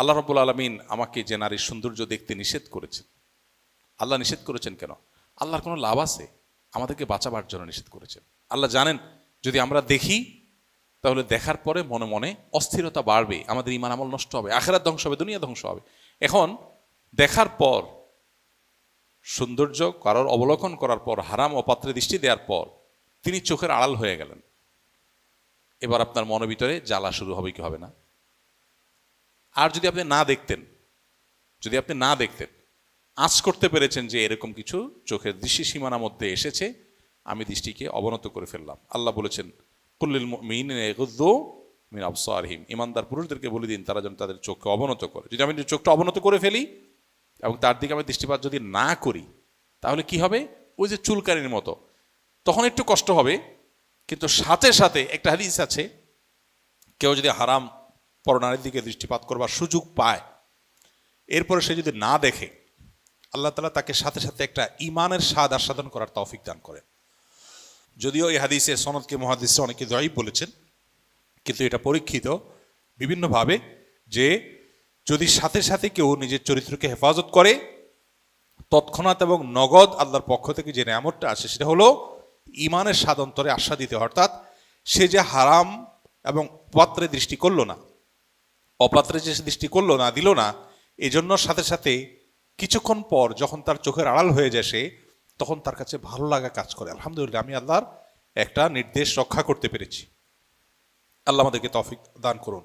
আল্লাহ রাব্বুল আলামিন আমাকে যে নারীর সৌন্দর্য দেখতে নিষেধ করেছেন, আল্লাহ নিষেধ করেছেন কেন? আল্লাহর কোনো লাভ আছে? আমাদেরকে বাঁচাবার জন্য নিষেধ করেছেন। আল্লাহ জানেন যদি আমরা দেখি তাহলে দেখার পরে মনে মনে অস্থিরতা বাড়বে, আমাদের ঈমান আমল নষ্ট হবে, আখিরাত ধ্বংস হবে, দুনিয়া ধ্বংস হবে। এখন দেখার পর, সৌন্দর্য কারোর অবলোকন করার পর, হারাম অপাত্রে দৃষ্টি দেওয়ার পর তিনি চোখের আড়াল হয়ে গেলেন, এবার আপনার মনের ভিতরে জ্বালা শুরু হবে কি হবে না? আর যদি আপনি না দেখতেন, যদি আপনি না দেখতেন, আঁচ করতে পেরেছেন যে এরকম কিছু চোখের দৃষ্টি সীমানার মধ্যে এসেছে, আমি দৃষ্টিকে অবনত করে ফেললাম। আল্লাহ বলেছেন কুল্লিল মুমিনিনা ইয়াগুযযু মিন আবসারিহিম, ইমানদার পুরুষদেরকে বলে দিন তারা যেন তাদের চোখকে অবনত করে। যদি আমি চোখটা অবনত করে ফেলি এবং তার দিকে আমি দৃষ্টিপাত যদি না করি, তাহলে কি হবে? ওই যে চুলকানির মতো, তখন একটু কষ্ট হবে, কিন্তু সাথে সাথে একটা হাদিস আছে, কেউ যদি হারাম পরনারীর দিকে দৃষ্টিপাত করবার সুযোগ পায়, এরপরে সে যদি না দেখে, আল্লাহ তাআলা তাকে সাথে সাথে একটা ঈমানের স্বাদ আস্বাদন করার তৌফিক দান করেন। যদিও এই হাদিসের সনদকে মুহাদ্দিসরা অনেকে দায়ীফ বলেছেন, কিন্তু এটা পরীক্ষিত বিভিন্নভাবে যে যদি সাথে সাথে কেউ নিজের চরিত্রকে হেফাজত করে, তৎক্ষণাৎ এবং নগদ আল্লাহর পক্ষ থেকে যে নেয়ামতটা আসে সেটা হলো ঈমানের স্বাদ অন্তরে আস্বাদিত। অর্থাৎ সে যে হারাম এবং পাত্রে দৃষ্টি করলো না, অপাত্রে যে দৃষ্টি করলো না, দিল না, এজন্য সাথে সাথে কিছুক্ষণ পর যখন তার চোখের আড়াল হয়ে যায় সে, তখন তার কাছে ভালো লাগা কাজ করে, আলহামদুলিল্লাহ আমি আল্লাহর একটা নির্দেশ রক্ষা করতে পেরেছি। আল্লাহ আমাদেরকে তৌফিক দান করুন।